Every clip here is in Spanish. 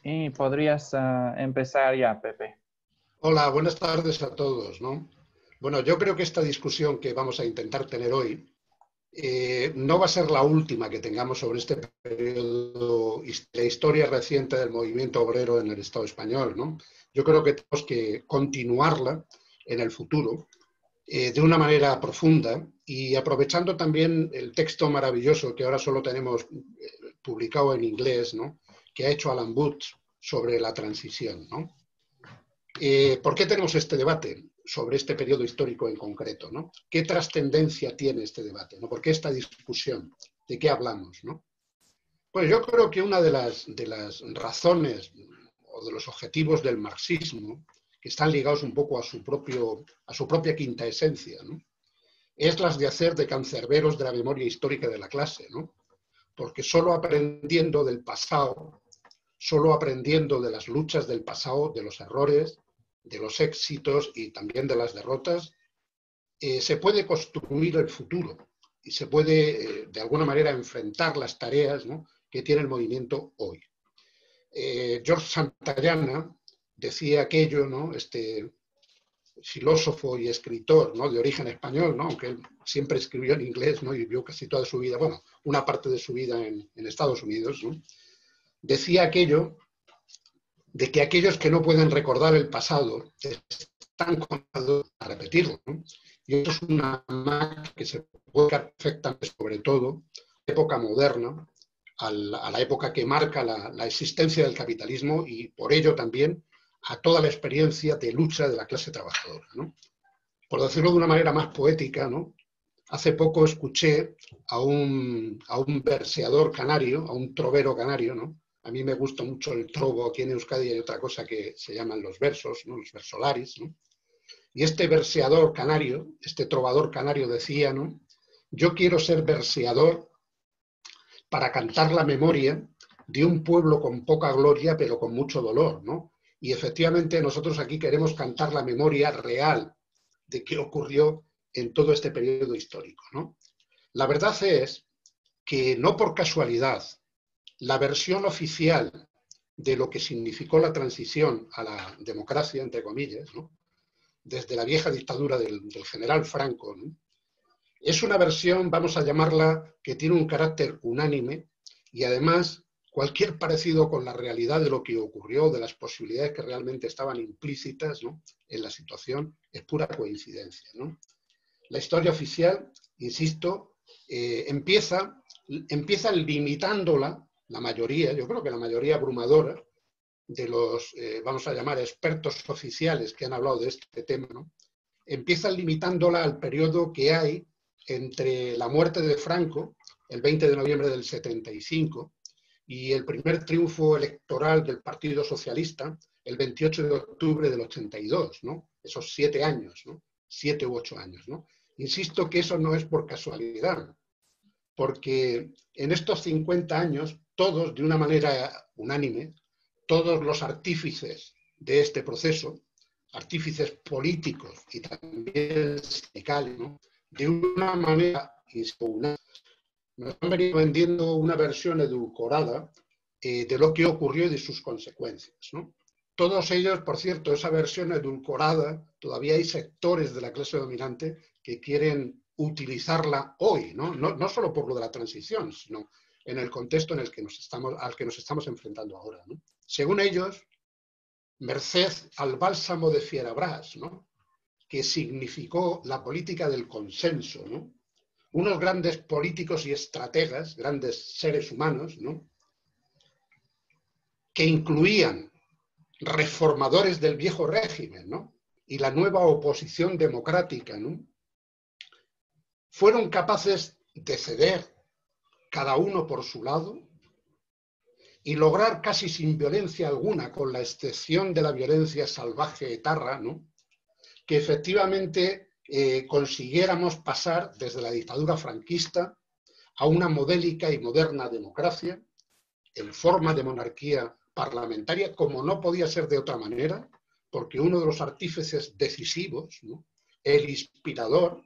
Y podrías empezar ya, Pepe. Hola, buenas tardes a todos, ¿no? Bueno, yo creo que esta discusión que vamos a intentar tener hoy no va a ser la última que tengamos sobre este periodo, la historia reciente del movimiento obrero en el Estado español, ¿no? Yo creo que tenemos que continuarla en el futuro de una manera profunda y aprovechando también el texto maravilloso que ahora solo tenemos publicado en inglés, ¿no? Que ha hecho Alan Booth sobre la transición, ¿no? ¿Por qué tenemos este debate sobre este periodo histórico en concreto, ¿no? ¿Qué trascendencia tiene este debate? ¿No? ¿Por qué esta discusión? ¿De qué hablamos? ¿No? Pues yo creo que una de las razones o de los objetivos del marxismo, que están ligados un poco a su propia quinta esencia, ¿no? Es las de hacer de cancerberos de la memoria histórica de la clase, ¿no? Porque solo aprendiendo del pasado, solo aprendiendo de las luchas del pasado, de los errores, de los éxitos y también de las derrotas, se puede construir el futuro y se puede, de alguna manera, enfrentar las tareas, ¿no?, que tiene el movimiento hoy. George Santayana decía aquello, ¿no?, este filósofo y escritor, ¿no?, de origen español, ¿no?, aunque él siempre escribió en inglés, ¿no?, y vivió casi toda su vida, bueno, una parte de su vida en Estados Unidos, ¿no?, decía aquello de que aquellos que no pueden recordar el pasado están condenados a repetirlo, ¿no? Y eso es una marca que se puede perfectamente, sobre todo, la época moderna, a la época que marca la existencia del capitalismo y por ello también a toda la experiencia de lucha de la clase trabajadora, ¿no? Por decirlo de una manera más poética, ¿no?, hace poco escuché a un verseador canario, a un trovero canario, ¿no? A mí me gusta mucho el trobo. Aquí en Euskadi hay otra cosa que se llaman los versos, ¿no?, los versolaris, ¿no? Y este verseador canario, este trovador canario decía, ¿no?, yo quiero ser verseador para cantar la memoria de un pueblo con poca gloria pero con mucho dolor, ¿no? Y efectivamente nosotros aquí queremos cantar la memoria real de qué ocurrió en todo este periodo histórico, ¿no? La verdad es que no por casualidad la versión oficial de lo que significó la transición a la democracia, entre comillas, ¿no?, desde la vieja dictadura del general Franco, ¿no?, es una versión, vamos a llamarla, que tiene un carácter unánime y además cualquier parecido con la realidad de lo que ocurrió, de las posibilidades que realmente estaban implícitas, ¿no?, en la situación, es pura coincidencia, ¿no? La historia oficial, insisto, empieza limitándola, la mayoría, yo creo que la mayoría abrumadora de los, vamos a llamar, expertos oficiales que han hablado de este tema, ¿no?, empiezan limitándola al periodo que hay entre la muerte de Franco, el 20 de noviembre del 75, y el primer triunfo electoral del Partido Socialista, el 28 de octubre del 82, ¿no? Esos 7 años, ¿no? 7 u 8 años, ¿no? Insisto que eso no es por casualidad, porque en estos 50 años, todos, de una manera unánime, todos los artífices de este proceso, artífices políticos y también sindicales, ¿no?, de una manera unánime, nos han venido vendiendo una versión edulcorada de lo que ocurrió y de sus consecuencias, ¿no? Todos ellos, por cierto, esa versión edulcorada, todavía hay sectores de la clase dominante que quieren utilizarla hoy, ¿no? No solo por lo de la transición, sino en el contexto en el que al que nos estamos enfrentando ahora, ¿no? Según ellos, merced al bálsamo de Fierabras, ¿no?, que significó la política del consenso, ¿no?, unos grandes políticos y estrategas, grandes seres humanos, ¿no?, que incluían reformadores del viejo régimen, ¿no?, y la nueva oposición democrática, ¿no?, fueron capaces de ceder, cada uno por su lado, y lograr casi sin violencia alguna, con la excepción de la violencia salvaje etarra, ¿no?, que efectivamente consiguiéramos pasar desde la dictadura franquista a una modélica y moderna democracia en forma de monarquía parlamentaria, como no podía ser de otra manera, porque uno de los artífices decisivos, ¿no?, el inspirador,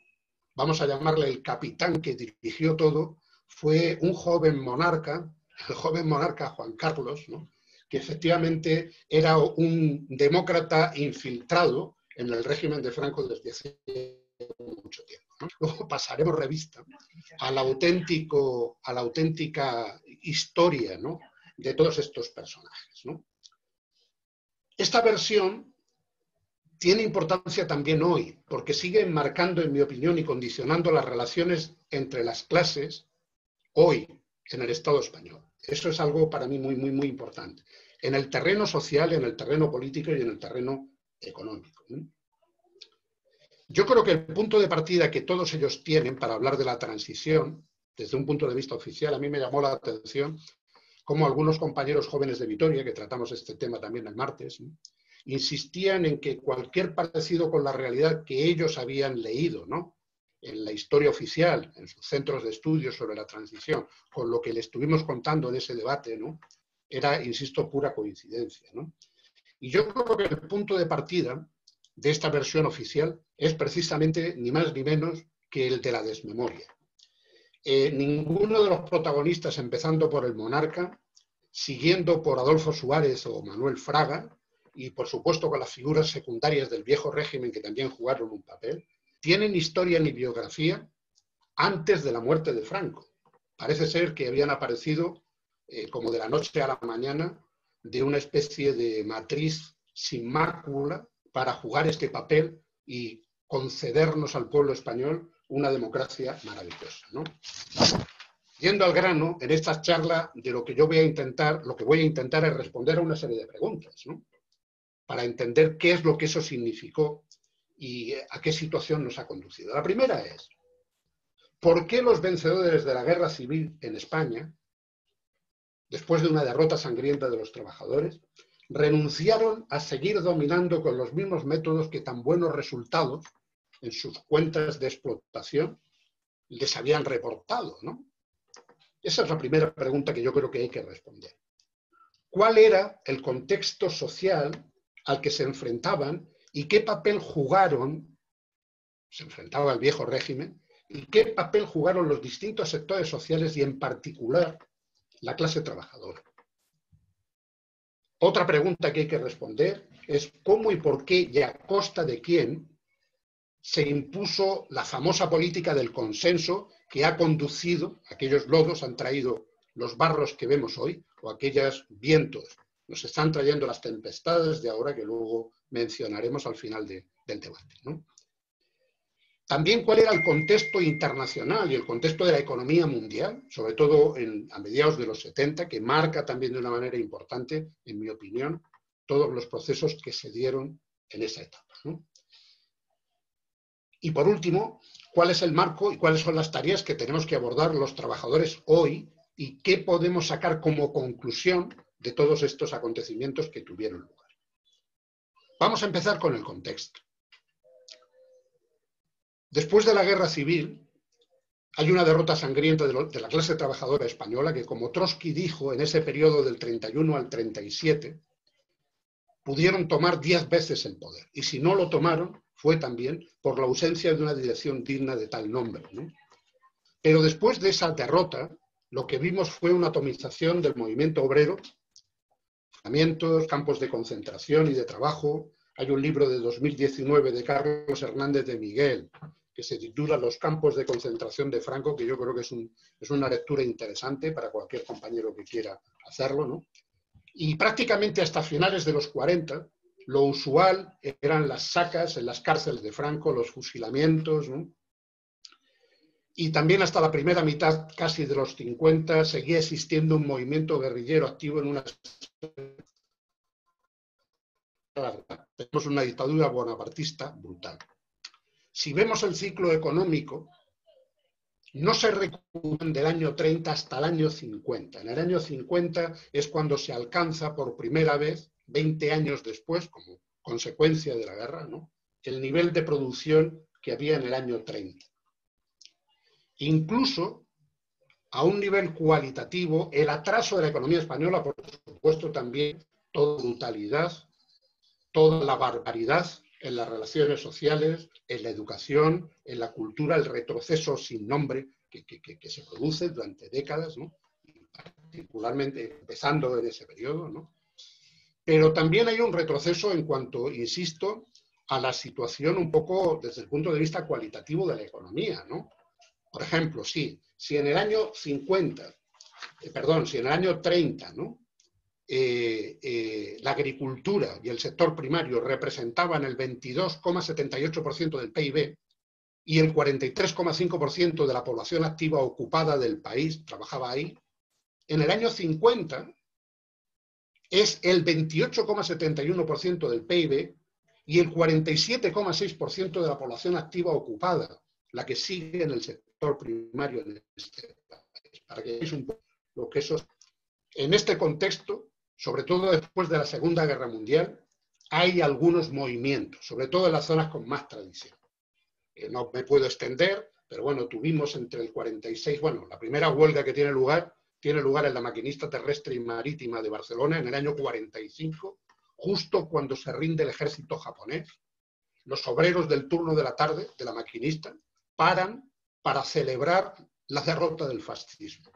vamos a llamarle el capitán que dirigió todo, fue un joven monarca, el joven monarca Juan Carlos, ¿no?, que efectivamente era un demócrata infiltrado en el régimen de Franco desde hace mucho tiempo, ¿no? Luego pasaremos revista a la auténtica historia, ¿no?, de todos estos personajes, ¿no? Esta versión tiene importancia también hoy, porque sigue enmarcando, en mi opinión, y condicionando las relaciones entre las clases hoy en el Estado español. Eso es algo para mí muy importante. En el terreno social, en el terreno político y en el terreno económico, ¿no? Yo creo que el punto de partida que todos ellos tienen para hablar de la transición, desde un punto de vista oficial, a mí me llamó la atención cómo algunos compañeros jóvenes de Vitoria, que tratamos este tema también el martes, ¿no?, insistían en que cualquier parecido con la realidad que ellos habían leído, ¿no?, en la historia oficial, en sus centros de estudios sobre la transición, con lo que le estuvimos contando en ese debate, ¿no?, era, insisto, pura coincidencia, ¿no? Y yo creo que el punto de partida de esta versión oficial es precisamente ni más ni menos que el de la desmemoria. Ninguno de los protagonistas, empezando por el monarca, siguiendo por Adolfo Suárez o Manuel Fraga, y por supuesto con las figuras secundarias del viejo régimen que también jugaron un papel, tienen historia ni biografía antes de la muerte de Franco. Parece ser que habían aparecido como de la noche a la mañana de una especie de matriz sin mácula para jugar este papel y concedernos al pueblo español una democracia maravillosa, ¿no? Yendo al grano, en esta charla de lo que voy a intentar es responder a una serie de preguntas, ¿no?, para entender qué es lo que eso significó y a qué situación nos ha conducido. La primera es, ¿por qué los vencedores de la guerra civil en España, después de una derrota sangrienta de los trabajadores, renunciaron a seguir dominando con los mismos métodos que tan buenos resultados en sus cuentas de explotación les habían reportado, ¿no? Esa es la primera pregunta que yo creo que hay que responder. ¿Cuál era el contexto social al que se enfrentaban y qué papel jugaron, se enfrentaba al viejo régimen, y qué papel jugaron los distintos sectores sociales y en particular la clase trabajadora? Otra pregunta que hay que responder es cómo y por qué y a costa de quién se impuso la famosa política del consenso que ha conducido, aquellos lodos han traído los barros que vemos hoy, o aquellos vientos nos están trayendo las tempestades de ahora que luego mencionaremos al final del debate, ¿no? También cuál era el contexto internacional y el contexto de la economía mundial, sobre todo a mediados de los 70, que marca también de una manera importante, en mi opinión, todos los procesos que se dieron en esa etapa, ¿no? Y por último, ¿cuál es el marco y cuáles son las tareas que tenemos que abordar los trabajadores hoy y qué podemos sacar como conclusión de todos estos acontecimientos que tuvieron lugar? Vamos a empezar con el contexto. Después de la guerra civil, hay una derrota sangrienta de la clase trabajadora española que, como Trotsky dijo en ese periodo del 31 al 37, pudieron tomar 10 veces el poder. Y si no lo tomaron, fue también por la ausencia de una dirección digna de tal nombre, ¿no? Pero después de esa derrota, lo que vimos fue una atomización del movimiento obrero, campos de concentración y de trabajo. Hay un libro de 2019 de Carlos Hernández de Miguel que se titula Los campos de concentración de Franco, que yo creo que es una lectura interesante para cualquier compañero que quiera hacerlo, ¿no? Y prácticamente hasta finales de los 40, lo usual eran las sacas en las cárceles de Franco, los fusilamientos, ¿no? Y también hasta la primera mitad casi de los 50 seguía existiendo un movimiento guerrillero activo en una... Tenemos una dictadura bonapartista brutal. Si vemos el ciclo económico, no se recupera del año 30 hasta el año 50. En el año 50 es cuando se alcanza por primera vez, 20 años después, como consecuencia de la guerra, ¿no?, el nivel de producción que había en el año 30. Incluso, a un nivel cualitativo, el atraso de la economía española, por supuesto también, toda brutalidad, toda la barbaridad en las relaciones sociales, en la educación, en la cultura, el retroceso sin nombre que se produce durante décadas, ¿no?, particularmente empezando en ese periodo, ¿no? Pero también hay un retroceso en cuanto, insisto, a la situación un poco desde el punto de vista cualitativo de la economía, ¿no? Por ejemplo, si en el año 50, si en el año 30, ¿no? La agricultura y el sector primario representaban el 22,78% del PIB y el 43,5% de la población activa ocupada del país trabajaba ahí, en el año 50 es el 28,71% del PIB y el 47,6% de la población activa ocupada, la que sigue en el sector primario en este país. Para que veáis un poco lo que eso es. En este contexto, sobre todo después de la Segunda Guerra Mundial, hay algunos movimientos, sobre todo en las zonas con más tradición. No me puedo extender, pero bueno, tuvimos entre el 46, la primera huelga que tiene lugar en la Maquinista Terrestre y Marítima de Barcelona en el año 45, justo cuando se rinde el ejército japonés. Los obreros del turno de la tarde, de la maquinista, paran para celebrar la derrota del fascismo,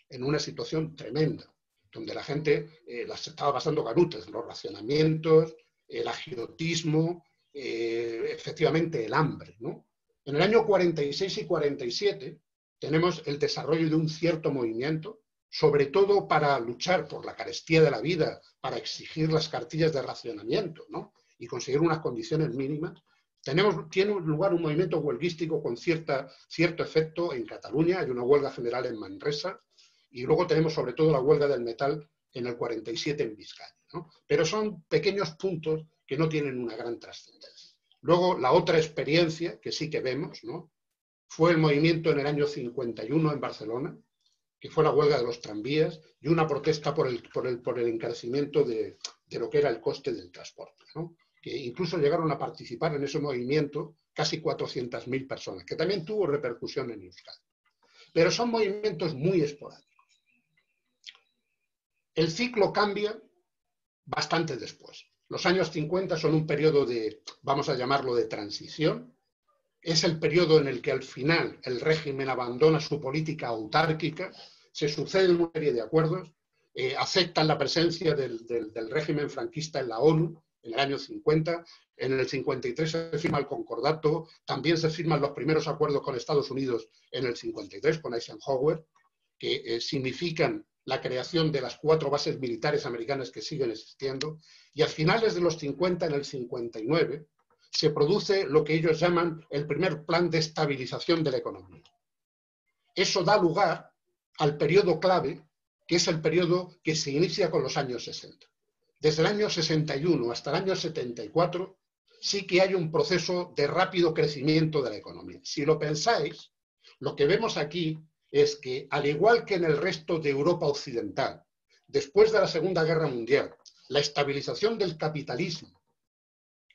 en una situación tremenda, donde la gente las estaba pasando canutas, los racionamientos, el agiotismo, efectivamente el hambre, ¿no? En el año 46 y 47 tenemos el desarrollo de un cierto movimiento, sobre todo para luchar por la carestía de la vida, para exigir las cartillas de racionamiento, ¿no? Y conseguir unas condiciones mínimas. Tiene lugar un movimiento huelguístico con cierto efecto en Cataluña, hay una huelga general en Manresa, y luego tenemos sobre todo la huelga del metal en el 47 en Vizcaya, ¿no? Pero son pequeños puntos que no tienen una gran trascendencia. Luego, la otra experiencia que sí que vemos, ¿no? Fue el movimiento en el año 51 en Barcelona, que fue la huelga de los tranvías y una protesta por el encarecimiento de lo que era el coste del transporte, ¿no? Que incluso llegaron a participar en ese movimiento casi 400.000 personas, que también tuvo repercusión en Euskadi. Pero son movimientos muy esporádicos. El ciclo cambia bastante después. Los años 50 son un periodo de, vamos a llamarlo, de transición. Es el periodo en el que al final el régimen abandona su política autárquica, se suceden una serie de acuerdos, aceptan la presencia del régimen franquista en la ONU en el año 50, en el 53 se firma el Concordato, también se firman los primeros acuerdos con Estados Unidos en el 53 con Eisenhower, que significan la creación de las 4 bases militares americanas que siguen existiendo, y a finales de los 50, en el 59, se produce lo que ellos llaman el primer plan de estabilización de la economía. Eso da lugar al periodo clave, que es el periodo que se inicia con los años 60. Desde el año 61 hasta el año 74, sí que hay un proceso de rápido crecimiento de la economía. Si lo pensáis, lo que vemos aquí es que, al igual que en el resto de Europa occidental, después de la Segunda Guerra Mundial, la estabilización del capitalismo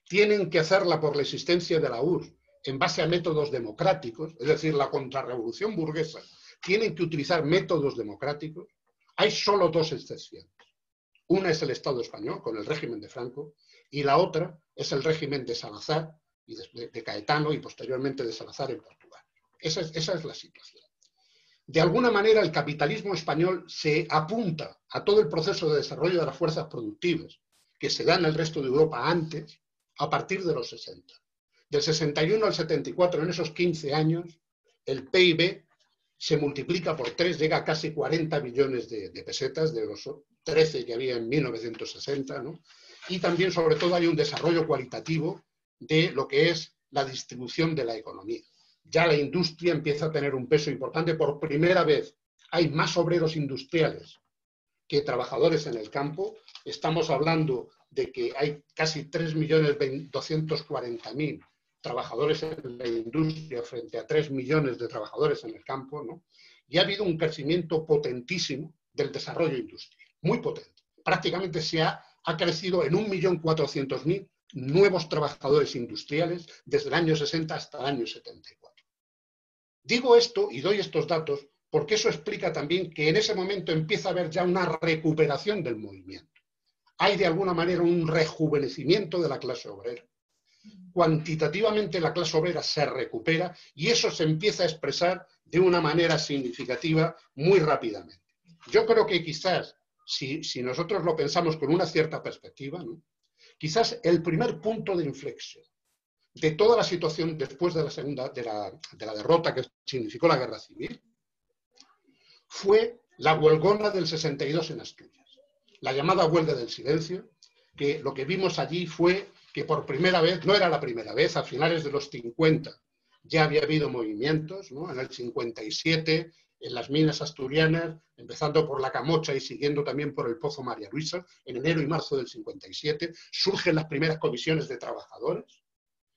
tienen que hacerla por la existencia de la URSS en base a métodos democráticos, es decir, la contrarrevolución burguesa tienen que utilizar métodos democráticos, hay solo 2 excepciones. Una es el Estado español, con el régimen de Franco, y la otra es el régimen de Salazar, y de Caetano, y posteriormente de Salazar en Portugal. Esa es la situación. De alguna manera, el capitalismo español se apunta a todo el proceso de desarrollo de las fuerzas productivas que se da en el resto de Europa antes, a partir de los 60. Del 61 al 74, en esos 15 años, el PIB se multiplica por 3, llega a casi 40 billones de pesetas, de los 13 que había en 1960, ¿no? Y también, sobre todo, hay un desarrollo cualitativo de lo que es la distribución de la economía. Ya la industria empieza a tener un peso importante. Por primera vez hay más obreros industriales que trabajadores en el campo. Estamos hablando de que hay casi 3.240.000 trabajadores en la industria frente a 3 millones de trabajadores en el campo, ¿no? Y ha habido un crecimiento potentísimo del desarrollo industrial, muy potente. Prácticamente ha crecido en 1.400.000 nuevos trabajadores industriales desde el año 60 hasta el año 74. Digo esto y doy estos datos porque eso explica también que en ese momento empieza a haber ya una recuperación del movimiento. Hay de alguna manera un rejuvenecimiento de la clase obrera. Cuantitativamente la clase obrera se recupera y eso se empieza a expresar de una manera significativa muy rápidamente. Yo creo que quizás si nosotros lo pensamos con una cierta perspectiva, ¿no? Quizás el primer punto de inflexión de toda la situación después de la derrota que significó la guerra civil fue la huelgona del 62 en Asturias, la llamada huelga del silencio, que lo que vimos allí fue que por primera vez, no era la primera vez, a finales de los 50 ya había habido movimientos, ¿no? En el 57, en las minas asturianas, empezando por la Camocha y siguiendo también por el Pozo María Luisa, en enero y marzo del 57, surgen las primeras comisiones de trabajadores,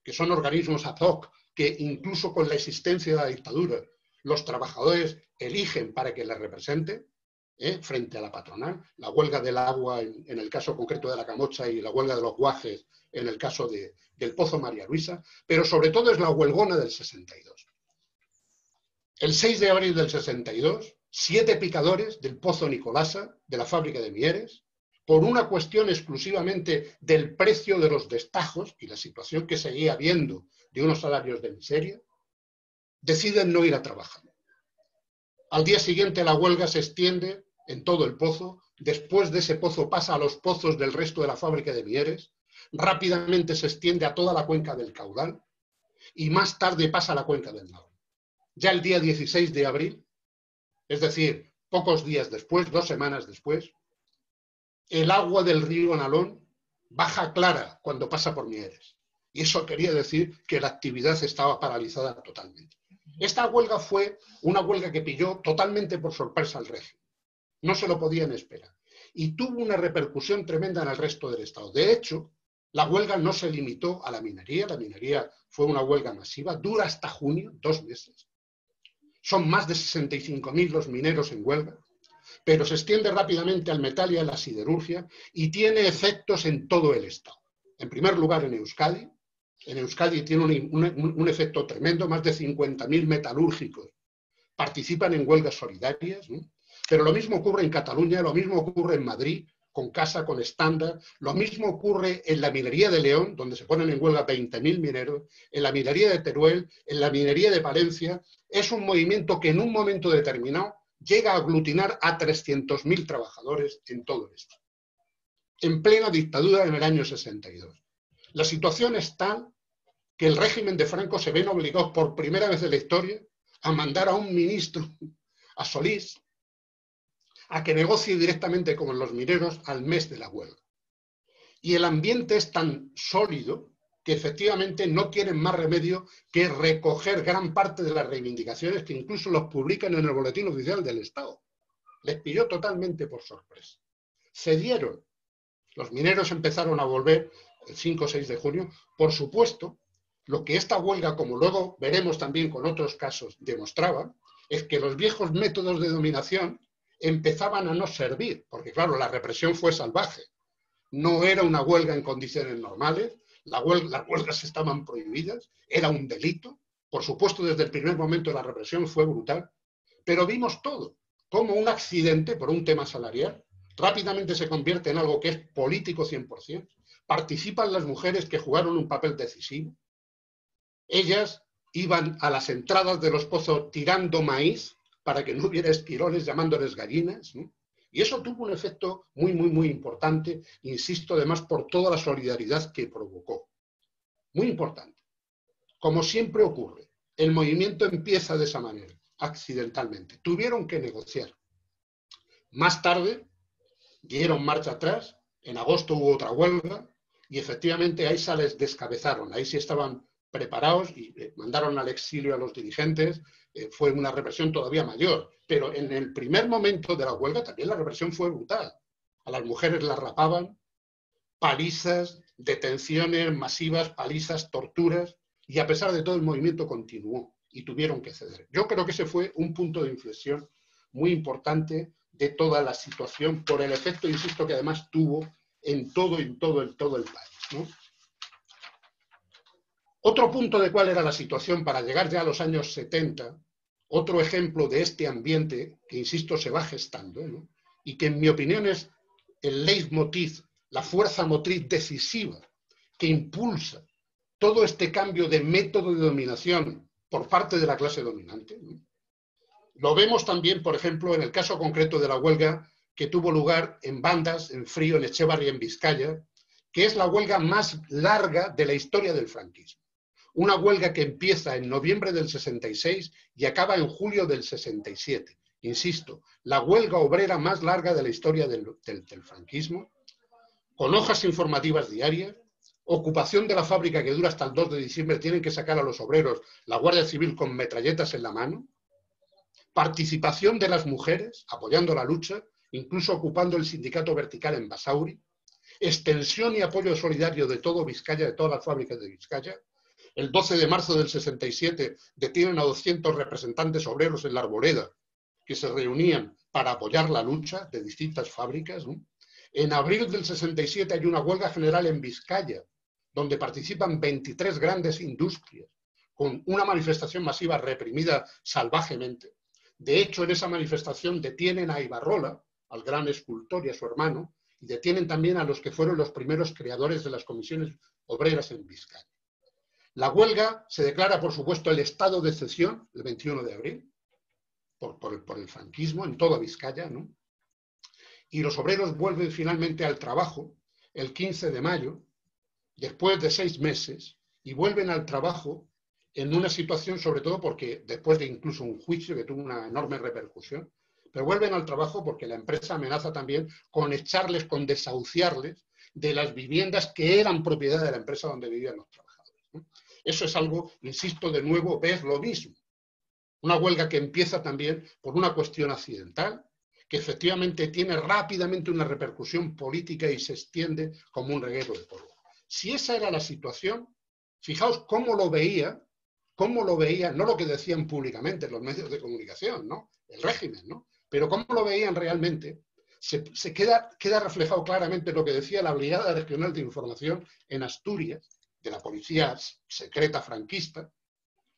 que son organismos ad hoc, que incluso con la existencia de la dictadura, los trabajadores eligen para que les represente, frente a la patronal. La huelga del agua en el caso concreto de la Camocha y la huelga de los guajes en el caso del Pozo María Luisa, pero sobre todo es la huelgona del 62. El 6 de abril del 62, 7 picadores del Pozo Nicolasa, de la fábrica de Mieres, por una cuestión exclusivamente del precio de los destajos y la situación que seguía habiendo de unos salarios de miseria, deciden no ir a trabajar. Al día siguiente la huelga se extiende en todo el pozo, después de ese pozo pasa a los pozos del resto de la fábrica de Mieres, rápidamente se extiende a toda la cuenca del Caudal y más tarde pasa a la cuenca del Nalón. Ya el día 16 de abril, es decir, pocos días después, 2 semanas después, el agua del río Nalón baja clara cuando pasa por Mieres. Y eso quería decir que la actividad estaba paralizada totalmente. Esta huelga fue una huelga que pilló totalmente por sorpresa al régimen. No se lo podían esperar. Y tuvo una repercusión tremenda en el resto del Estado. De hecho, la huelga no se limitó a la minería fue una huelga masiva, dura hasta junio, 2 meses. Son más de 65.000 los mineros en huelga, pero se extiende rápidamente al metal y a la siderurgia y tiene efectos en todo el Estado. En primer lugar, en Euskadi. En Euskadi tiene un efecto tremendo, más de 50.000 metalúrgicos participan en huelgas solidarias, ¿no? Pero lo mismo ocurre en Cataluña, lo mismo ocurre en Madrid, con Casa, con Estándar, lo mismo ocurre en la minería de León, donde se ponen en huelga 20.000 mineros, en la minería de Teruel, en la minería de Palencia. Es un movimiento que en un momento determinado llega a aglutinar a 300.000 trabajadores en todo esto. En plena dictadura en el año 62. La situación es tal que el régimen de Franco se ven obligados por primera vez en la historia a mandar a un ministro, a Solís, a que negocie directamente con los mineros al mes de la huelga. Y el ambiente es tan sólido que efectivamente no tienen más remedio que recoger gran parte de las reivindicaciones que incluso los publican en el Boletín Oficial del Estado. Les pilló totalmente por sorpresa. Cedieron. Los mineros empezaron a volver el 5 o 6 de junio. Por supuesto, lo que esta huelga, como luego veremos también con otros casos, demostraba, es que los viejos métodos de dominación empezaban a no servir, porque claro, la represión fue salvaje. No era una huelga en condiciones normales, las huelgas estaban prohibidas, era un delito. Por supuesto, desde el primer momento la represión fue brutal, pero vimos todo, como un accidente por un tema salarial rápidamente se convierte en algo que es político 100%. Participan las mujeres que jugaron un papel decisivo. Ellas iban a las entradas de los pozos tirando maíz para que no hubiera esquiroles llamándoles gallinas, ¿no? Y eso tuvo un efecto muy, muy, muy importante, insisto, además por toda la solidaridad que provocó. Muy importante. Como siempre ocurre, el movimiento empieza de esa manera, accidentalmente. Tuvieron que negociar. Más tarde, dieron marcha atrás, en agosto hubo otra huelga, y efectivamente ahí se les descabezaron, ahí sí estaban preparados y mandaron al exilio a los dirigentes. Fue una represión todavía mayor, pero en el primer momento de la huelga también la represión fue brutal. A las mujeres las rapaban, palizas, detenciones masivas, palizas, torturas, y a pesar de todo el movimiento continuó y tuvieron que ceder. Yo creo que ese fue un punto de inflexión muy importante de toda la situación por el efecto, insisto, que además tuvo en todo el país, ¿no? Otro punto de cuál era la situación para llegar ya a los años 70, otro ejemplo de este ambiente que, insisto, se va gestando, ¿no? Y que en mi opinión es el leitmotiv, la fuerza motriz decisiva que impulsa todo este cambio de método de dominación por parte de la clase dominante, ¿no? Lo vemos también, por ejemplo, en el caso concreto de la huelga que tuvo lugar en Bandas, en Frío, en Echevarri, en Vizcaya, que es la huelga más larga de la historia del franquismo. Una huelga que empieza en noviembre del 66 y acaba en julio del 67. Insisto, la huelga obrera más larga de la historia del franquismo, con hojas informativas diarias, ocupación de la fábrica que dura hasta el 2 de diciembre, tienen que sacar a los obreros la Guardia Civil con metralletas en la mano, participación de las mujeres apoyando la lucha, incluso ocupando el sindicato vertical en Basauri, extensión y apoyo solidario de todo Vizcaya, de todas las fábricas de Vizcaya. El 12 de marzo del 67 detienen a 200 representantes obreros en la Arboleda que se reunían para apoyar la lucha de distintas fábricas, ¿no? En abril del 67 hay una huelga general en Vizcaya, donde participan 23 grandes industrias, con una manifestación masiva reprimida salvajemente. De hecho, en esa manifestación detienen a Ibarrola, al gran escultor, y a su hermano, y detienen también a los que fueron los primeros creadores de las comisiones obreras en Vizcaya. La huelga se declara, por supuesto, el estado de excepción el 21 de abril, por el franquismo en toda Vizcaya, ¿no? Y los obreros vuelven finalmente al trabajo el 15 de mayo, después de 6 meses, y vuelven al trabajo en una situación, sobre todo porque después de incluso un juicio que tuvo una enorme repercusión, pero vuelven al trabajo porque la empresa amenaza también con echarles, con desahuciarles de las viviendas que eran propiedad de la empresa donde vivían los trabajadores, ¿no? Eso es algo, insisto, de nuevo, ves lo mismo. Una huelga que empieza también por una cuestión accidental, que efectivamente tiene rápidamente una repercusión política y se extiende como un reguero de polvo. Si esa era la situación, fijaos cómo lo veía, no lo que decían públicamente los medios de comunicación, ¿no? El régimen, ¿no? Pero cómo lo veían realmente, se queda reflejado claramente lo que decía la Brigada Regional de Información en Asturias, de la policía secreta franquista,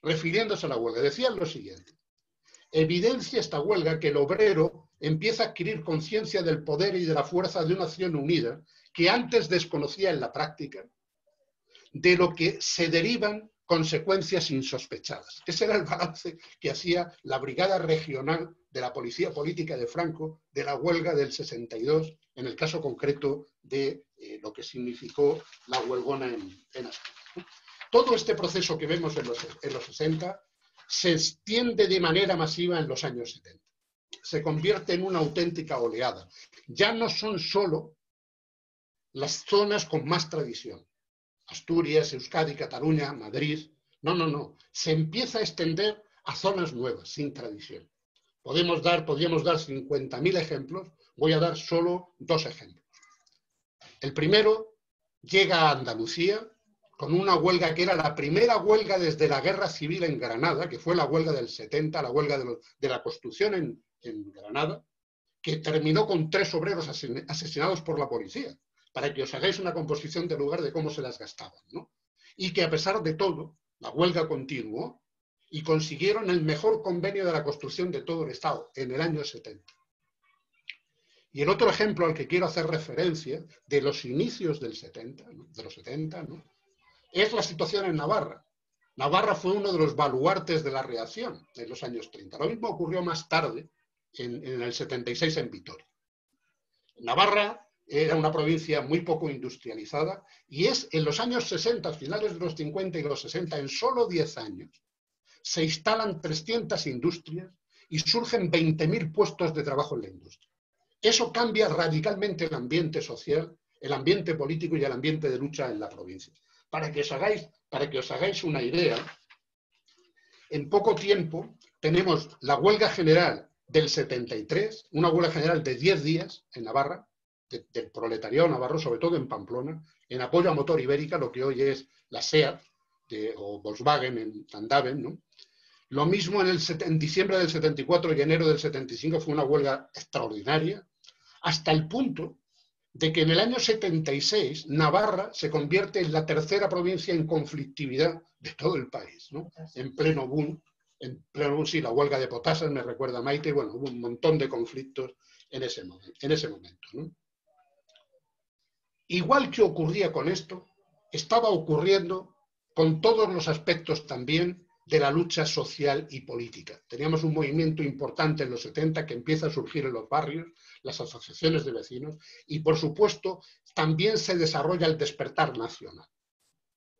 refiriéndose a la huelga. Decían lo siguiente: evidencia esta huelga que el obrero empieza a adquirir conciencia del poder y de la fuerza de una acción unida que antes desconocía en la práctica, de lo que se derivan consecuencias insospechadas. Ese era el balance que hacía la Brigada Regional de la Policía Política de Franco de la huelga del 62, en el caso concreto de lo que significó la huelgona en Asturias. Todo este proceso que vemos en los 60 se extiende de manera masiva en los años 70. Se convierte en una auténtica oleada. Ya no son solo las zonas con más tradición, Asturias, Euskadi, Cataluña, Madrid. No. Se empieza a extender a zonas nuevas, sin tradición. Podríamos dar 50.000 ejemplos, voy a dar solo 2 ejemplos. El primero llega a Andalucía con una huelga que era la primera huelga desde la Guerra Civil en Granada, que fue la huelga del 70, la huelga de la construcción en Granada, que terminó con 3 obreros asesinados por la policía, para que os hagáis una composición del lugar de cómo se las gastaban, ¿no? Y que a pesar de todo, la huelga continuó y consiguieron el mejor convenio de la construcción de todo el Estado en el año 70. Y el otro ejemplo al que quiero hacer referencia de los inicios del 70, ¿no? De los 70, ¿no? Es la situación en Navarra. Navarra fue uno de los baluartes de la reacción en los años 30. Lo mismo ocurrió más tarde, en el 76, en Vitoria. Navarra era una provincia muy poco industrializada y es en los años 60, finales de los 50 y los 60, en solo 10 años, se instalan 300 industrias y surgen 20.000 puestos de trabajo en la industria. Eso cambia radicalmente el ambiente social, el ambiente político y el ambiente de lucha en la provincia. Para que os hagáis una idea, en poco tiempo tenemos la huelga general del 73, una huelga general de 10 días en Navarra, del proletariado navarro, sobre todo en Pamplona, en apoyo a Motor Ibérica, lo que hoy es la SEAT o Volkswagen en Andaven, ¿no? Lo mismo en diciembre del 74 y enero del 75 fue una huelga extraordinaria, hasta el punto de que en el año 76 Navarra se convierte en la 3ª provincia en conflictividad de todo el país, ¿no? En pleno boom, sí, la huelga de Potasas me recuerda a Maite, bueno, hubo un montón de conflictos en ese momento, ¿no? Igual que ocurría con esto, estaba ocurriendo con todos los aspectos también de la lucha social y política. Teníamos un movimiento importante en los 70 que empieza a surgir en los barrios, las asociaciones de vecinos, y por supuesto también se desarrolla el despertar nacional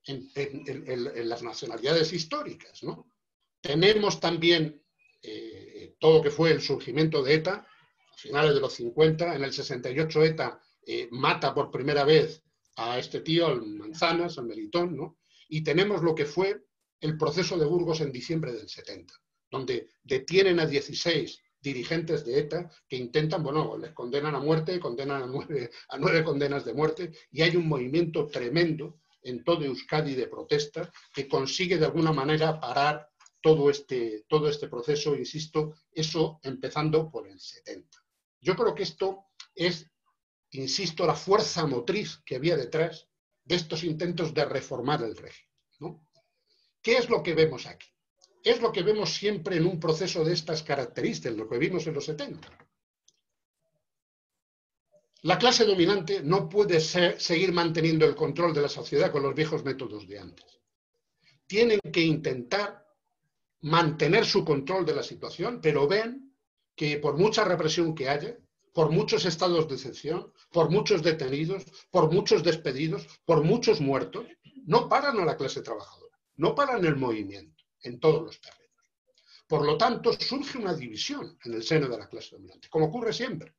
en las nacionalidades históricas, ¿no? Tenemos también todo lo que fue el surgimiento de ETA, a finales de los 50, en el 68 ETA mata por primera vez a este tío, al Manzanas, al Melitón, ¿no? Y tenemos lo que fue el proceso de Burgos en diciembre del 70, donde detienen a 16 dirigentes de ETA que intentan, bueno, les condenan a muerte, condenan a nueve condenas de muerte, y hay un movimiento tremendo en todo Euskadi de protesta que consigue de alguna manera parar todo este proceso, insisto, eso empezando por el 70. Yo creo que esto es, insisto, la fuerza motriz que había detrás de estos intentos de reformar el régimen, ¿no? ¿Qué es lo que vemos aquí? Es lo que vemos siempre en un proceso de estas características, lo que vimos en los 70. La clase dominante no puede seguir manteniendo el control de la sociedad con los viejos métodos de antes. Tienen que intentar mantener su control de la situación, pero ven que por mucha represión que haya, por muchos estados de excepción, por muchos detenidos, por muchos despedidos, por muchos muertos, no paran a la clase trabajadora, no paran el movimiento en todos los terrenos. Por lo tanto, surge una división en el seno de la clase dominante, como ocurre siempre.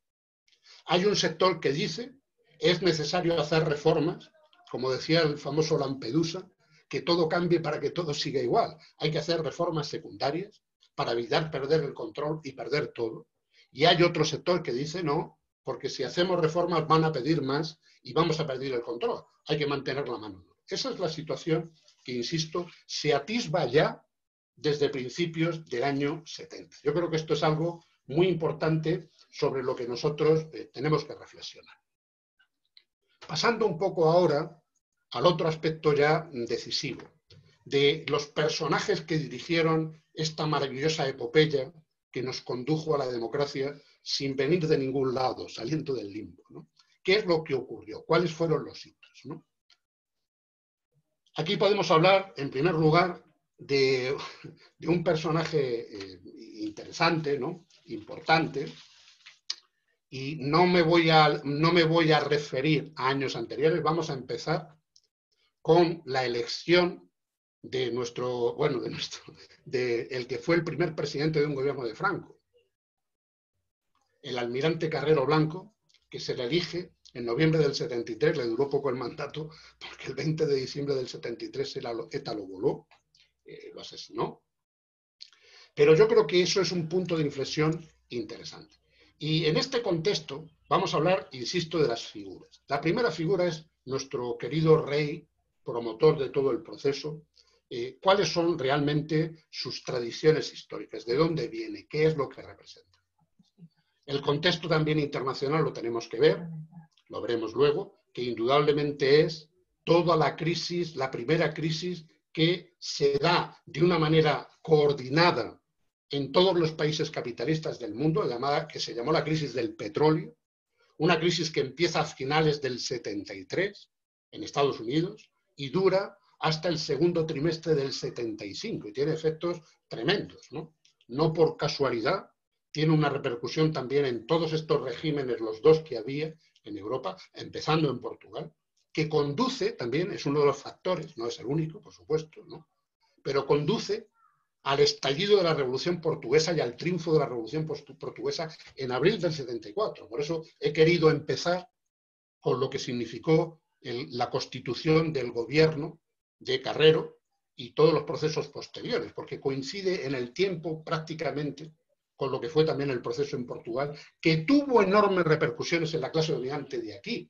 Hay un sector que dice es necesario hacer reformas, como decía el famoso Lampedusa, que todo cambie para que todo siga igual. Hay que hacer reformas secundarias para evitar perder el control y perder todo. Y hay otro sector que dice no, porque si hacemos reformas van a pedir más y vamos a perder el control. Hay que mantener la mano. Esa es la situación que, insisto, se atisba ya desde principios del año 70. Yo creo que esto es algo muy importante sobre lo que nosotros tenemos que reflexionar. Pasando un poco ahora al otro aspecto ya decisivo, de los personajes que dirigieron esta maravillosa epopeya que nos condujo a la democracia sin venir de ningún lado, saliendo del limbo, ¿no? ¿Qué es lo que ocurrió? ¿Cuáles fueron los hitos, ¿no? Aquí podemos hablar, en primer lugar, de un personaje interesante, ¿no? Importante, y no me voy a referir a años anteriores, vamos a empezar con la elección de el que fue el primer presidente de un gobierno de Franco, el almirante Carrero Blanco, que se le elige en noviembre del 73, le duró poco el mandato, porque el 20 de diciembre del 73 ETA lo voló, lo asesinó. Pero yo creo que eso es un punto de inflexión interesante. Y en este contexto vamos a hablar, insisto, de las figuras. La primera figura es nuestro querido rey, promotor de todo el proceso. ¿Cuáles son realmente sus tradiciones históricas? ¿De dónde viene? ¿Qué es lo que representa? El contexto también internacional lo tenemos que ver, lo veremos luego, que indudablemente es toda la crisis, la primera crisis que se da de una manera coordinada en todos los países capitalistas del mundo, que se llamó la crisis del petróleo, una crisis que empieza a finales del 73 en Estados Unidos y dura hasta el segundo trimestre del 75 y tiene efectos tremendos, ¿no? No por casualidad, tiene una repercusión también en todos estos regímenes, los dos que había en Europa, empezando en Portugal, que conduce también, es uno de los factores, no es el único, por supuesto, ¿no? Pero conduce al estallido de la Revolución Portuguesa y al triunfo de la Revolución Portuguesa en abril del 74. Por eso he querido empezar con lo que significó la constitución del gobierno de Carrero y todos los procesos posteriores, porque coincide en el tiempo prácticamente con lo que fue también el proceso en Portugal, que tuvo enormes repercusiones en la clase dominante de aquí,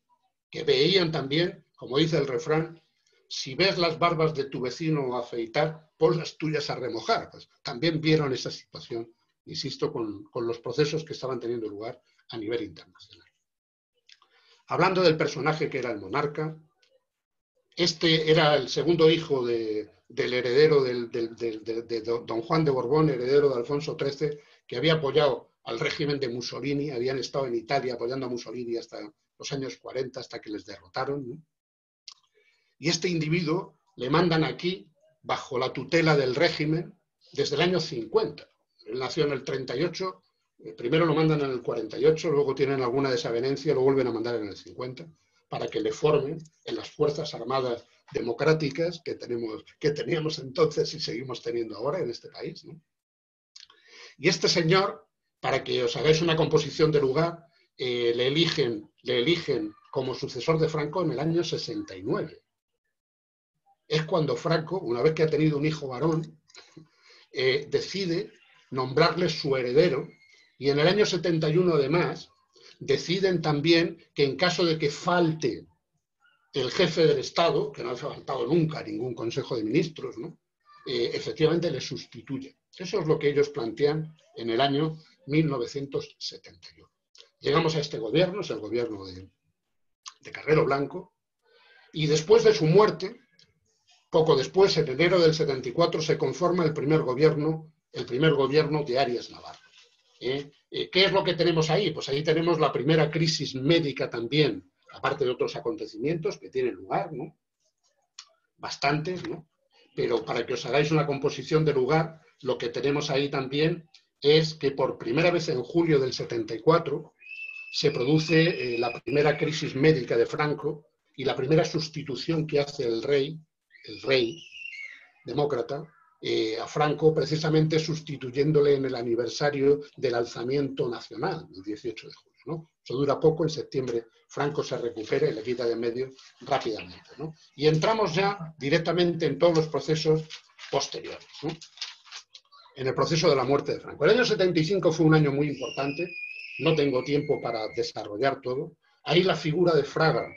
que veían también, como dice el refrán, si ves las barbas de tu vecino afeitar, pon las tuyas a remojar. Pues también vieron esa situación, insisto, con los procesos que estaban teniendo lugar a nivel internacional. Hablando del personaje que era el monarca, este era el segundo hijo del heredero de don Juan de Borbón, heredero de Alfonso XIII, que había apoyado al régimen de Mussolini, habían estado en Italia apoyando a Mussolini hasta los años 40, hasta que les derrotaron, ¿no? Y este individuo le mandan aquí bajo la tutela del régimen desde el año 50. Él nació en el 38, primero lo mandan en el 48, luego tienen alguna desavenencia, lo vuelven a mandar en el 50, para que le formen en las Fuerzas Armadas democráticas que teníamos entonces y seguimos teniendo ahora en este país, ¿no? Y este señor, para que os hagáis una composición de lugar, le eligen como sucesor de Franco en el año 69. Es cuando Franco, una vez que ha tenido un hijo varón, decide nombrarle su heredero, y en el año 71 además deciden también que en caso de que falte el jefe del Estado, que no ha faltado nunca a ningún Consejo de Ministros, ¿no? Efectivamente le sustituye. Eso es lo que ellos plantean en el año 1971. Llegamos a este gobierno, es el gobierno de Carrero Blanco, y después de su muerte, poco después, en enero del 74, se conforma el primer gobierno de Arias Navarro. ¿Qué es lo que tenemos ahí? Pues ahí tenemos la primera crisis médica también, aparte de otros acontecimientos que tienen lugar, ¿no? Bastantes, ¿no? Pero para que os hagáis una composición de lugar, lo que tenemos ahí también es que por primera vez en julio del 74 se produce la primera crisis médica de Franco y la primera sustitución que hace el rey demócrata, a Franco, precisamente sustituyéndole en el aniversario del alzamiento nacional, el 18 de julio, ¿no? Eso dura poco, en septiembre Franco se recupera y le quita de en medio rápidamente, ¿no? Y entramos ya directamente en todos los procesos posteriores, ¿no? En el proceso de la muerte de Franco. El año 75 fue un año muy importante, no tengo tiempo para desarrollar todo. Ahí la figura de Fraga,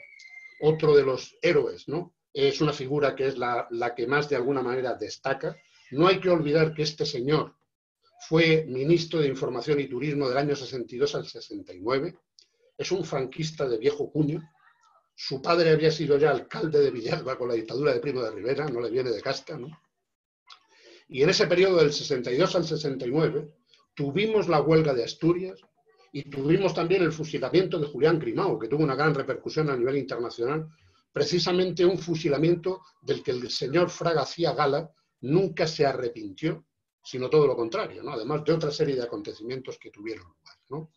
otro de los héroes, ¿no? Es una figura que es la que más de alguna manera destaca. No hay que olvidar que este señor fue ministro de Información y Turismo del año 62 al 69. Es un franquista de viejo cuño. Su padre había sido ya alcalde de Villalba con la dictadura de Primo de Rivera, no le viene de casta, ¿no? Y en ese periodo del 62 al 69 tuvimos la huelga de Asturias y tuvimos también el fusilamiento de Julián Grimao, que tuvo una gran repercusión a nivel internacional, precisamente un fusilamiento del que el señor Fraga hacía gala, nunca se arrepintió, sino todo lo contrario, ¿no? Además de otra serie de acontecimientos que tuvieron lugar, ¿no?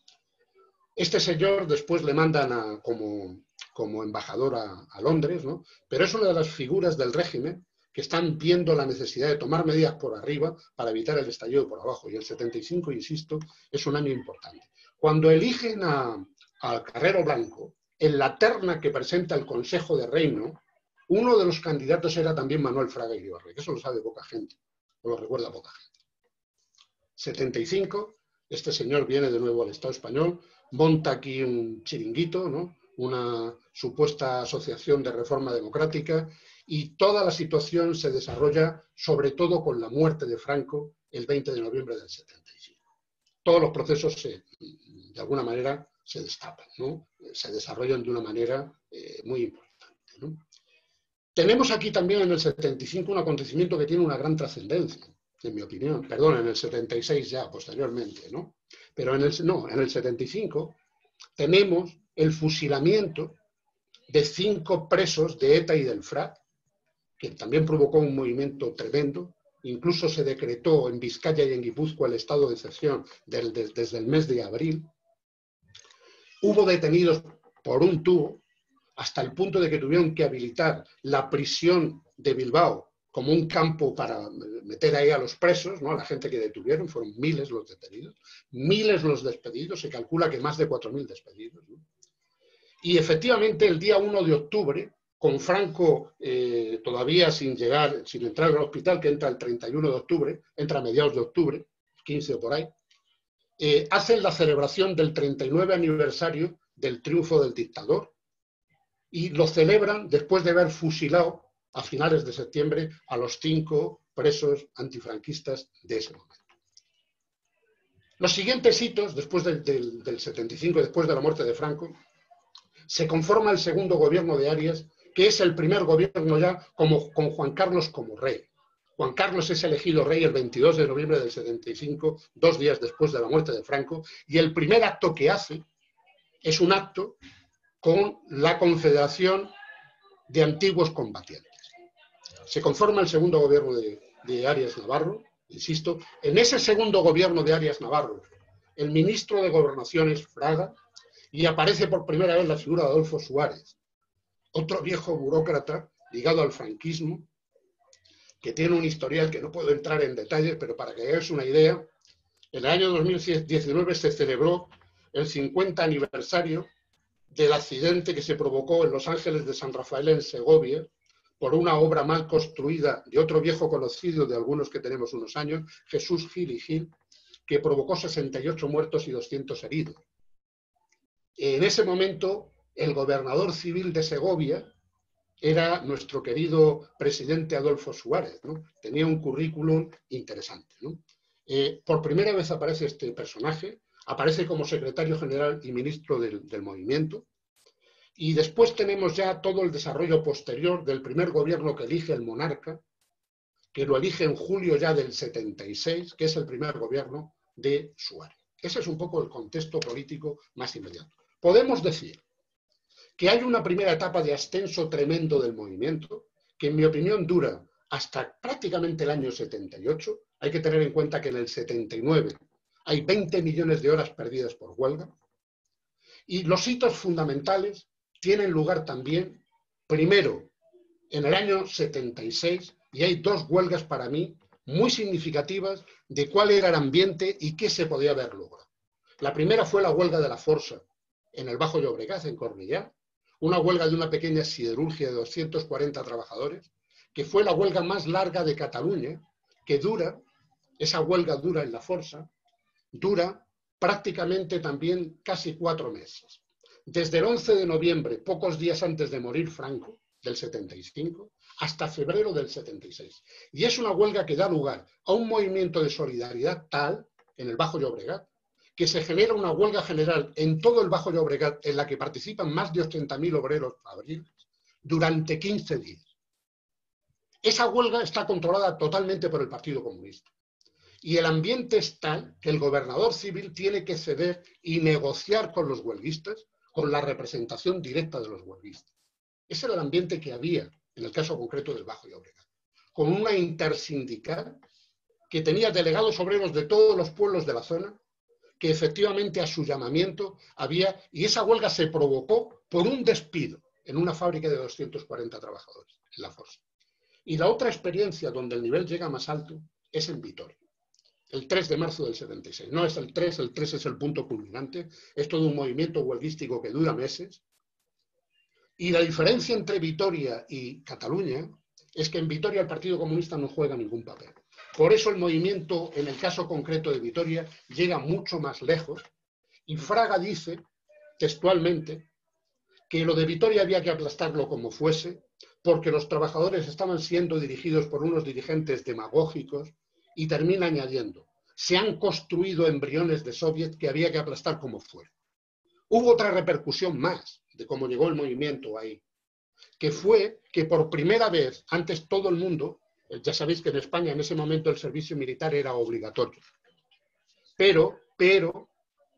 Este señor después le mandan como embajador a Londres, ¿no? Pero es una de las figuras del régimen que están viendo la necesidad de tomar medidas por arriba para evitar el estallido por abajo. Y el 75, insisto, es un año importante. Cuando eligen al Carrero Blanco, en la terna que presenta el Consejo de Reino, uno de los candidatos era también Manuel Fraga Iribarren, que eso lo sabe poca gente, o lo recuerda poca gente. 75, este señor viene de nuevo al Estado español, monta aquí un chiringuito, ¿no? Una supuesta asociación de reforma democrática, y toda la situación se desarrolla sobre todo con la muerte de Franco el 20 de noviembre del 75. Todos los procesos de alguna manera se destapan, ¿no? Se desarrollan de una manera muy importante, ¿no? Tenemos aquí también en el 75 un acontecimiento que tiene una gran trascendencia, en mi opinión. Perdón, en el 76 ya, posteriormente, ¿no? Pero en el 75 tenemos el fusilamiento de 5 presos de ETA y del FRA, que también provocó un movimiento tremendo. Incluso se decretó en Vizcaya y en Guipúzcoa el estado de excepción desde el mes de abril. Hubo detenidos por un tubo, hasta el punto de que tuvieron que habilitar la prisión de Bilbao como un campo para meter ahí a los presos, ¿no? A la gente que detuvieron. Fueron miles los detenidos, miles los despedidos, se calcula que más de 4.000 despedidos, ¿no? Y efectivamente el día 1 de octubre, con Franco todavía sin entrar al hospital, que entra el 31 de octubre, entra a mediados de octubre, 15 o por ahí, hacen la celebración del 39 aniversario del triunfo del dictador, y lo celebran después de haber fusilado a finales de septiembre a los 5 presos antifranquistas de ese momento. Los siguientes hitos, después del 75, después de la muerte de Franco, se conforma el segundo gobierno de Arias, que es el primer gobierno ya con Juan Carlos como rey. Juan Carlos es elegido rey el 22 de noviembre del 75, 2 días después de la muerte de Franco, y el primer acto que hace es un acto con la Confederación de Antiguos Combatientes. Se conforma el segundo gobierno de Arias Navarro, insisto. En ese segundo gobierno de Arias Navarro, el ministro de Gobernación es Fraga, y aparece por primera vez la figura de Adolfo Suárez, otro viejo burócrata ligado al franquismo, que tiene un historial que no puedo entrar en detalles, pero para que hagáis una idea, en el año 2019 se celebró el 50 aniversario del accidente que se provocó en Los Ángeles de San Rafael, en Segovia, por una obra mal construida de otro viejo conocido de algunos que tenemos unos años, Jesús Gil y Gil, que provocó 68 muertos y 200 heridos. En ese momento, el gobernador civil de Segovia era nuestro querido presidente Adolfo Suárez, ¿no? Tenía un currículum interesante, ¿no? Por primera vez aparece este personaje, aparece como secretario general y ministro del movimiento, y después tenemos ya todo el desarrollo posterior del primer gobierno que elige el monarca, que lo elige en julio ya del 76, que es el primer gobierno de Suárez. Ese es un poco el contexto político más inmediato. Podemos decir que hay una primera etapa de ascenso tremendo del movimiento, que en mi opinión dura hasta prácticamente el año 78. Hay que tener en cuenta que en el 79 hay 20 millones de horas perdidas por huelga. Y los hitos fundamentales tienen lugar también, primero, en el año 76, y hay dos huelgas para mí muy significativas de cuál era el ambiente y qué se podía haber logrado. La primera fue la huelga de la Força, en el Bajo Llobregat, en Cornellà, una huelga de una pequeña siderurgia de 240 trabajadores, que fue la huelga más larga de Cataluña, que dura, esa huelga dura en la Força, dura prácticamente también casi 4 meses. Desde el 11 de noviembre, pocos días antes de morir Franco, del 75, hasta febrero del 76. Y es una huelga que da lugar a un movimiento de solidaridad tal, en el Bajo Llobregat, que se genera una huelga general en todo el Bajo Llobregat, en la que participan más de 80.000 obreros fabriles, durante 15 días. Esa huelga está controlada totalmente por el Partido Comunista. Y el ambiente es tal que el gobernador civil tiene que ceder y negociar con los huelguistas, con la representación directa de los huelguistas. Ese era el ambiente que había en el caso concreto del Bajo Llobregat, con una intersindical que tenía delegados obreros de todos los pueblos de la zona, que efectivamente a su llamamiento había, y esa huelga se provocó por un despido en una fábrica de 240 trabajadores, en la Força. Y la otra experiencia donde el nivel llega más alto es en Vitoria, el 3 de marzo del 76. No es el 3 es el punto culminante, es todo un movimiento huelguístico que dura meses. Y la diferencia entre Vitoria y Cataluña es que en Vitoria el Partido Comunista no juega ningún papel. Por eso el movimiento, en el caso concreto de Vitoria, llega mucho más lejos. Y Fraga dice, textualmente, que lo de Vitoria había que aplastarlo como fuese, porque los trabajadores estaban siendo dirigidos por unos dirigentes demagógicos, y termina añadiendo, se han construido embriones de soviet que había que aplastar como fuera. Hubo otra repercusión más de cómo llegó el movimiento ahí, que fue que por primera vez, antes todo el mundo, ya sabéis que en España en ese momento el servicio militar era obligatorio, pero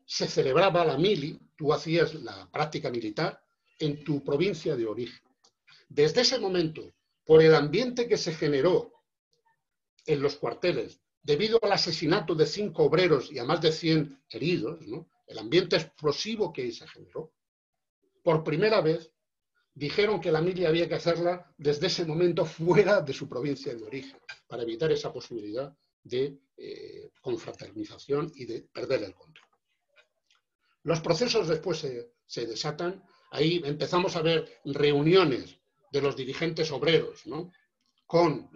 se celebraba la mili, tú hacías la práctica militar en tu provincia de origen. Desde ese momento, por el ambiente que se generó en los cuarteles, debido al asesinato de 5 obreros y a más de 100 heridos, ¿no?, el ambiente explosivo que se generó, por primera vez dijeron que la mili había que hacerla desde ese momento fuera de su provincia de origen, para evitar esa posibilidad de confraternización y de perder el control. Los procesos después se desatan, ahí empezamos a ver reuniones de los dirigentes obreros, ¿no?, con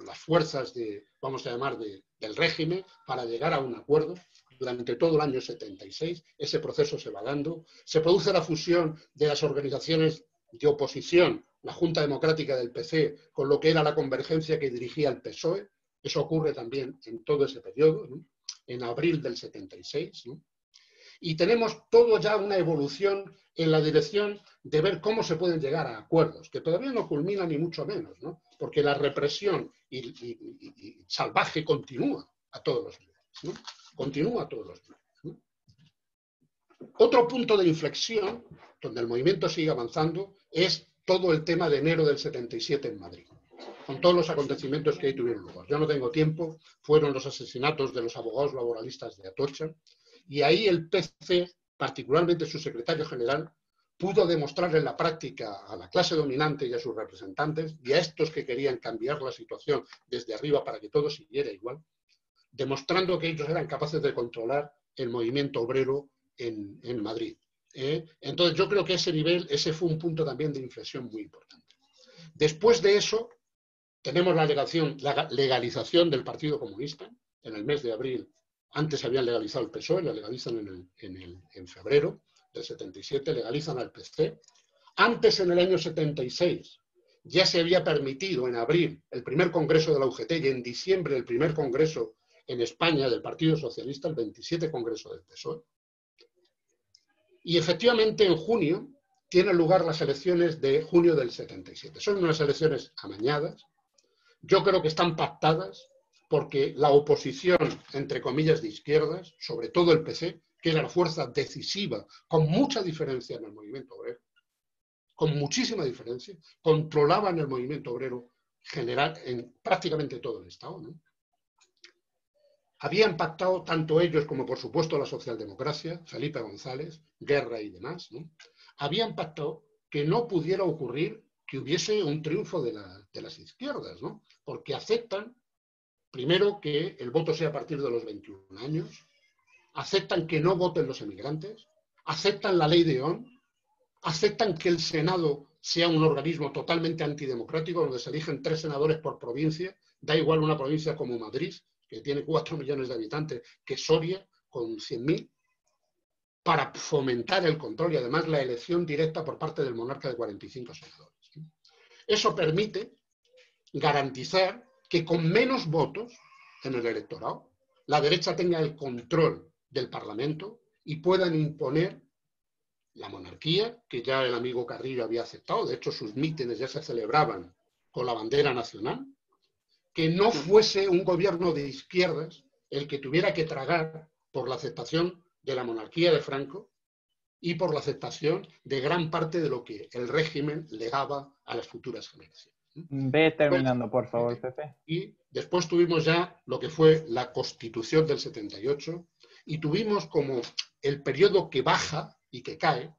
las fuerzas vamos a llamar, del régimen, para llegar a un acuerdo. Durante todo el año 76 ese proceso se va dando, se produce la fusión de las organizaciones de oposición, la Junta Democrática del PC, con lo que era la convergencia que dirigía el PSOE. Eso ocurre también en todo ese periodo, ¿no?, en abril del 76, ¿no? Y tenemos todo ya una evolución en la dirección de ver cómo se pueden llegar a acuerdos, que todavía no culminan ni mucho menos, ¿no?, porque la represión y salvaje continúa a todos los niveles, ¿no? Continúa a todos los niveles, ¿no? Otro punto de inflexión, donde el movimiento sigue avanzando, es todo el tema de enero del 77 en Madrid. con todos los acontecimientos que ahí tuvieron lugar. Yo no tengo tiempo, fueron los asesinatos de los abogados laboralistas de Atocha, y ahí el PC, particularmente su secretario general, pudo demostrar en la práctica a la clase dominante y a sus representantes, y a estos que querían cambiar la situación desde arriba para que todo siguiera igual, demostrando que ellos eran capaces de controlar el movimiento obrero en Madrid. Entonces yo creo que ese nivel, ese fue un punto también de inflexión muy importante. Después de eso, tenemos la legalización del Partido Comunista en el mes de abril. Antes habían legalizado el PSOE, la legalizan en febrero del 77, legalizan al PC. Antes, en el año 76, ya se había permitido en abril el primer congreso de la UGT y en diciembre el primer congreso en España del Partido Socialista, el 27 congreso del PSOE. Y efectivamente en junio tienen lugar las elecciones de junio del 77. Son unas elecciones amañadas. Yo creo que están pactadas porque la oposición, entre comillas, de izquierdas, sobre todo el PC, que era la fuerza decisiva, con mucha diferencia en el movimiento obrero, con muchísima diferencia, controlaban el movimiento obrero general en prácticamente todo el Estado, ¿no? Habían pactado tanto ellos como, por supuesto, la socialdemocracia, Felipe González, Guerra y demás, ¿no? Habían pactado que no pudiera ocurrir que hubiese un triunfo de las izquierdas, ¿no? Porque aceptan, primero, que el voto sea a partir de los 21 años, aceptan que no voten los emigrantes, aceptan la ley de ON, aceptan que el Senado sea un organismo totalmente antidemocrático, donde se eligen 3 senadores por provincia, da igual una provincia como Madrid, que tiene 4 millones de habitantes, que Soria, con 100.000, para fomentar el control y además la elección directa por parte del monarca de 45 senadores. Eso permite garantizar que con menos votos en el electorado, la derecha tenga el control del Parlamento y puedan imponer la monarquía, que ya el amigo Carrillo había aceptado, de hecho sus mítines ya se celebraban con la bandera nacional, que no fuese un gobierno de izquierdas el que tuviera que tragar por la aceptación de la monarquía de Franco y por la aceptación de gran parte de lo que el régimen legaba a las futuras generaciones. Ve terminando, por favor, Pepe. Y después tuvimos ya lo que fue la Constitución del 78 y tuvimos como el periodo que baja y que cae,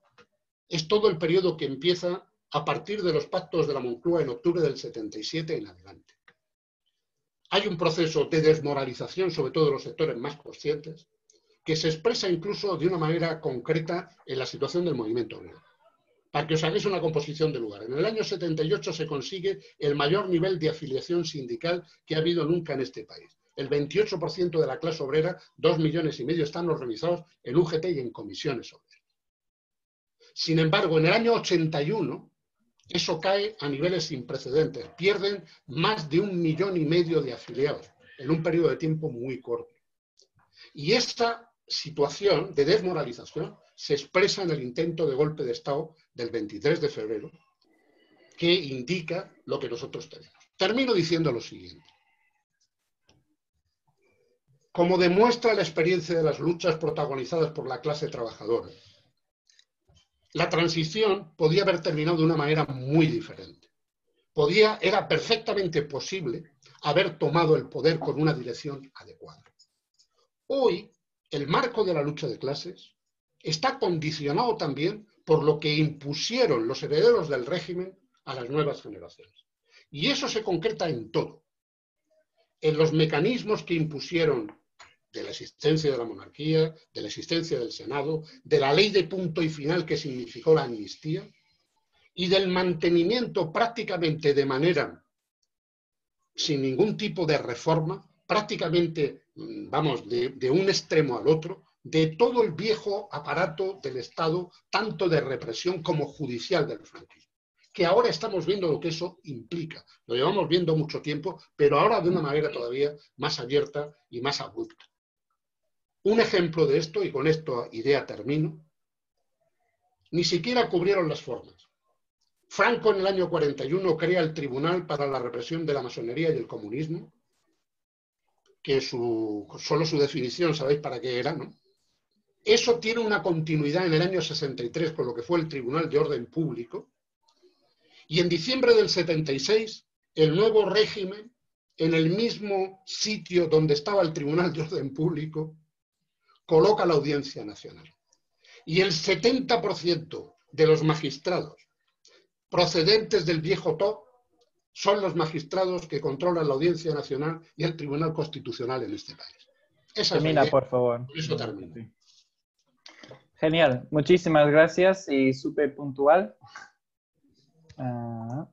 es todo el periodo que empieza a partir de los pactos de la Moncloa en octubre del 77 en adelante. Hay un proceso de desmoralización, sobre todo de los sectores más conscientes, que se expresa incluso de una manera concreta en la situación del movimiento obrero. Para que os hagáis una composición de lugar. En el año 78 se consigue el mayor nivel de afiliación sindical que ha habido nunca en este país. El 28% de la clase obrera, 2,5 millones, están organizados en UGT y en comisiones obreras. Sin embargo, en el año 81, eso cae a niveles sin precedentes. Pierden más de 1,5 millones de afiliados en un periodo de tiempo muy corto. Y esta situación de desmoralización se expresa en el intento de golpe de Estado del 23 de febrero, que indica lo que nosotros tenemos. Termino diciendo lo siguiente. Como demuestra la experiencia de las luchas protagonizadas por la clase trabajadora, la transición podía haber terminado de una manera muy diferente. Era perfectamente posible haber tomado el poder con una dirección adecuada. Hoy, el marco de la lucha de clases está condicionado también por lo que impusieron los herederos del régimen a las nuevas generaciones. Y eso se concreta en todo. En los mecanismos que impusieron de la existencia de la monarquía, de la existencia del Senado, de la ley de punto y final que significó la amnistía, y del mantenimiento prácticamente de manera sin ningún tipo de reforma, prácticamente, vamos, de un extremo al otro, de todo el viejo aparato del Estado, tanto de represión como judicial del franquismo. Que ahora estamos viendo lo que eso implica. Lo llevamos viendo mucho tiempo, pero ahora de una manera todavía más abierta y más abrupta. Un ejemplo de esto, y con esta idea termino, ni siquiera cubrieron las formas. Franco en el año 41 crea el Tribunal para la Represión de la Masonería y el Comunismo, que solo su definición sabéis para qué era, ¿no? Eso tiene una continuidad en el año 63 con lo que fue el Tribunal de Orden Público, y en diciembre del 76 el nuevo régimen en el mismo sitio donde estaba el Tribunal de Orden Público, coloca la Audiencia Nacional. Y el 70% de los magistrados procedentes del viejo TOC son los magistrados que controlan la Audiencia Nacional y el Tribunal Constitucional en este país. Esa es la Termina, idea. por favor. Por eso termino. Genial. Muchísimas gracias y súper puntual. Ah.